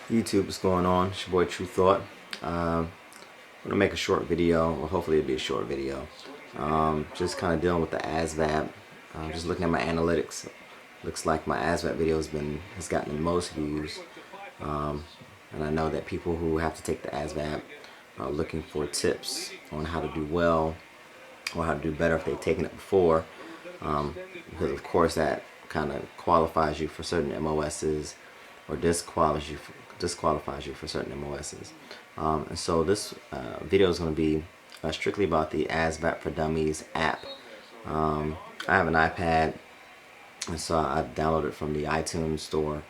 YouTube, what's going on? It's your boy True Thought. I'm gonna make a short video, or hopefully it'll be a short video. Just kind of dealing with the ASVAB. Just looking at my analytics. Looks like my ASVAB video has gotten the most views. And I know that people who have to take the ASVAB are looking for tips on how to do well or how to do better if they've taken it before. Because of course that kind of qualifies you for certain MOSs or disqualifies you for certain MOSs. And so this video is going to be strictly about the ASVAB for Dummies app. I have an iPad, and so I downloaded it from the iTunes store.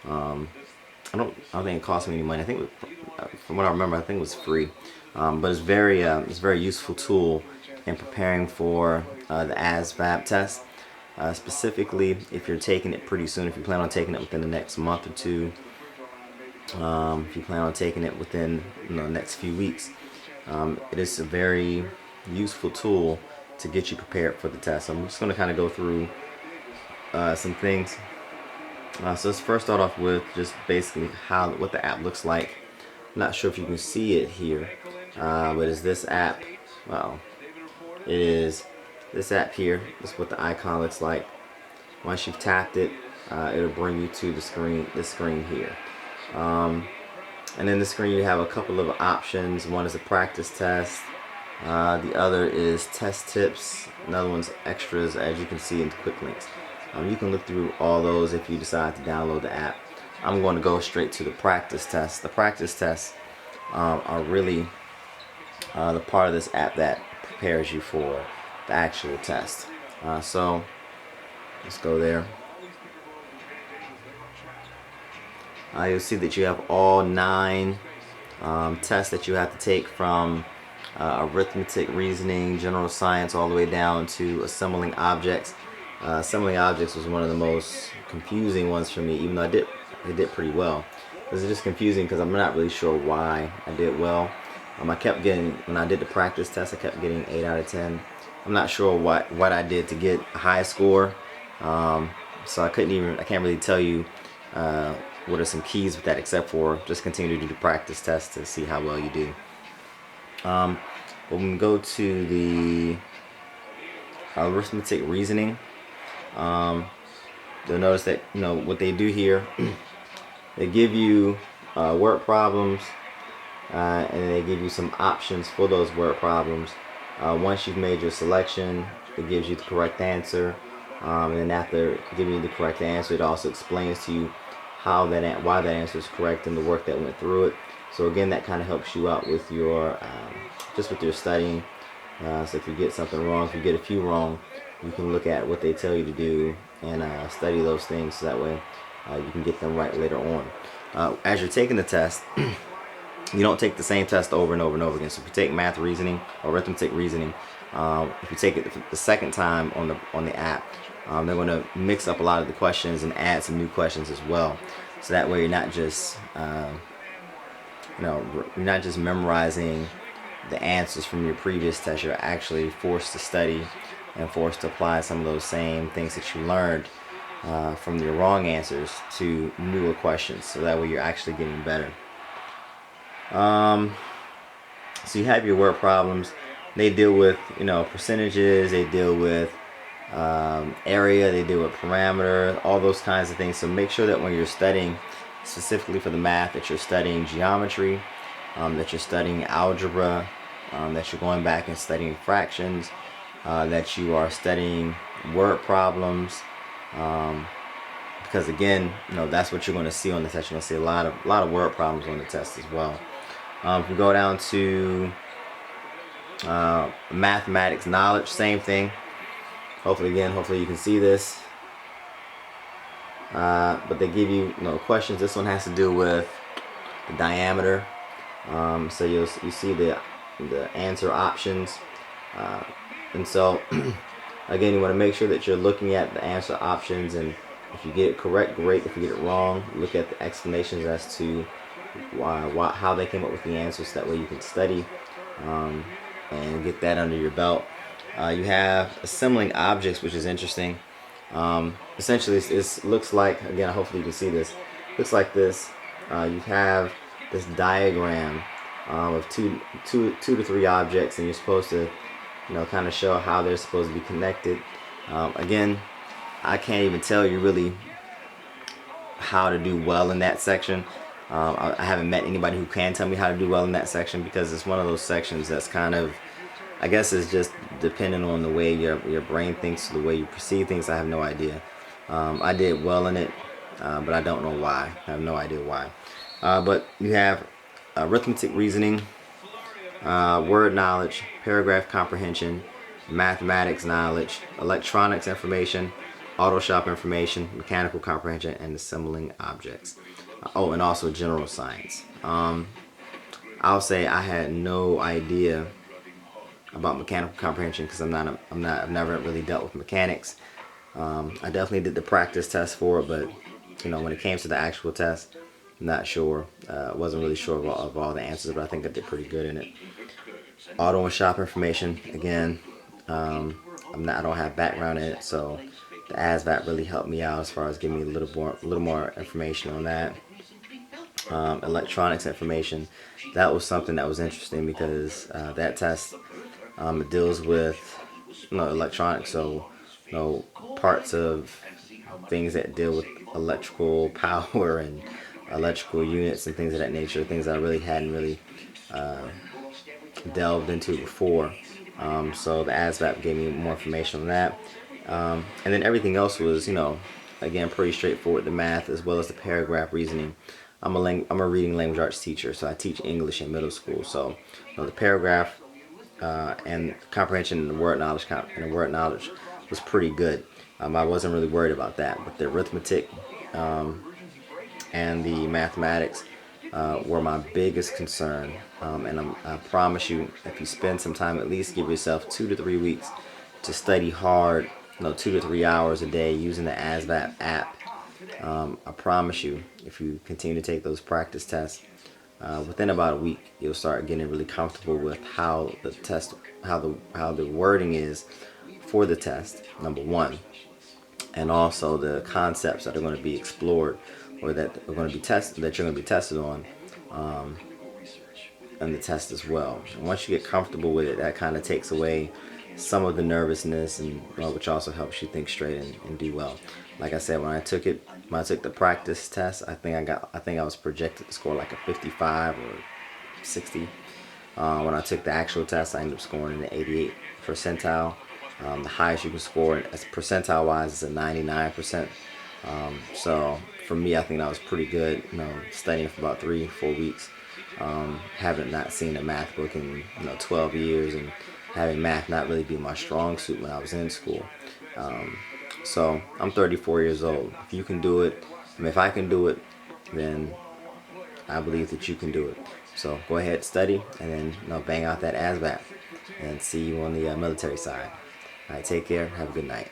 I don't think it cost me any money. I think from what I remember, I think it was free. But it's a very useful tool in preparing for the ASVAB test. Specifically, if you're taking it pretty soon, if you plan on taking it within the next month or two, if you plan on taking it within the next few weeks, it is a very useful tool to get you prepared for the test. So I'm just going to kind of go through some things. So let's first start off with just basically what the app looks like. I'm not sure if you can see it here, but it's this app. Well, it is this app here. This is what the icon looks like. Once you've tapped it, it'll bring you to the screen here. And in the screen you have a couple of options. One is a practice test. The other is test tips. Another one's extras, as you can see in the quick links. You can look through all those if you decide to download the app. I'm going to go straight to the practice tests. The practice tests are really the part of this app that prepares you for the actual test. So let's go there. You'll see that you have all 9 tests that you have to take, from arithmetic, reasoning, general science, all the way down to assembling objects. Assembling objects was one of the most confusing ones for me, even though I did pretty well. It was just confusing because I'm not really sure why I did well. I kept getting, when I did the practice test, I kept getting 8 out of 10. I'm not sure what I did to get a high score. So I can't really tell you what are some keys with that, except for just continue to do the practice test to see how well you do. When we go to the arithmetic reasoning, you'll notice that what they do here. They give you word problems, and they give you some options for those word problems. Once you've made your selection, it gives you the correct answer, and then after giving you the correct answer, it also explains to you why that answer is correct and the work that went through it. So again, that kind of helps you out with your with your studying. So if you get something wrong, if you get a few wrong, you can look at what they tell you to do and study those things, so that way you can get them right later on. As you're taking the test, you don't take the same test over and over and over again. So if you take math reasoning or arithmetic reasoning, if you take it the second time on the app, they're going to mix up a lot of the questions and add some new questions as well. So that way you're not just memorizing the answers from your previous test. You're actually forced to study and forced to apply some of those same things that you learned from your wrong answers to newer questions. So that way you're actually getting better. So you have your word problems. They deal with percentages. They deal with area. They deal with parameter. All those kinds of things. So make sure that when you're studying specifically for the math, that you're studying geometry, that you're studying algebra, that you're going back and studying fractions, that you are studying word problems, because again, that's what you're going to see on the test. You're going to see a lot of word problems on the test as well. If we go down to mathematics knowledge, same thing. Hopefully you can see this. But they give you questions. This one has to do with the diameter. So you see the answer options, and so again, you want to make sure that you're looking at the answer options, and if you get it correct, great. If you get it wrong, look at the explanations as to how they came up with the answers, so that way you can study and get that under your belt. You have assembling objects, which is interesting. Essentially, it looks like, again, hopefully you can see this. Looks like this. you have this diagram of two to three objects, and you're supposed to, kind of show how they're supposed to be connected. Again, I can't even tell you really how to do well in that section. I haven't met anybody who can tell me how to do well in that section, because it's one of those sections that's kind of, I guess it's just depending on the way your brain thinks, the way you perceive things. I have no idea. I did well in it, but I don't know why. I have no idea why. But you have arithmetic reasoning, word knowledge, paragraph comprehension, mathematics knowledge, electronics information, auto shop information, mechanical comprehension, and assembling objects. Oh, and also general science. I'll say I had no idea about mechanical comprehension because I've never really dealt with mechanics. I definitely did the practice test for it, but when it came to the actual test, I'm not sure. Wasn't really sure of all the answers, but I think I did pretty good in it. Auto and shop information, again, I don't have background in it, so the ASVAB really helped me out as far as giving me a little more information on that. Electronics information, that was something that was interesting because that test deals with electronics, so parts of things that deal with electrical power and electrical units and things of that nature, things I really hadn't really delved into before. So the ASVAB gave me more information on that, and then everything else was again pretty straightforward. The math as well as the paragraph reasoning. I'm a reading language arts teacher, so I teach English in middle school. So the paragraph and comprehension and the word knowledge was pretty good. I wasn't really worried about that, but the arithmetic and the mathematics were my biggest concern. And I promise you, if you spend some time, at least give yourself 2 to 3 weeks to study hard, 2 to 3 hours a day using the ASVAB app. I promise you, if you continue to take those practice tests, within about a week, you'll start getting really comfortable with how the wording is for the test, number one, and also the concepts that are going to be explored or that are going to be tested, that you're going to be tested on, and the test as well. And once you get comfortable with it, that kind of takes away some of the nervousness, and which also helps you think straight and do well. Like I said, when I took the practice test, I think I was projected to score like a 55 or 60. When I took the actual test, I ended up scoring in the 88th percentile. The highest you can score as percentile wise is a 99%. So for me, I think that was pretty good. Studying for about 3-4 weeks, having not seen a math book in 12 years, and having math not really be my strong suit when I was in school. So I'm 34 years old. If you can do it, if I can do it, then I believe that you can do it. So go ahead, study, and then bang out that ASVAB, and see you on the military side. All right, take care. Have a good night.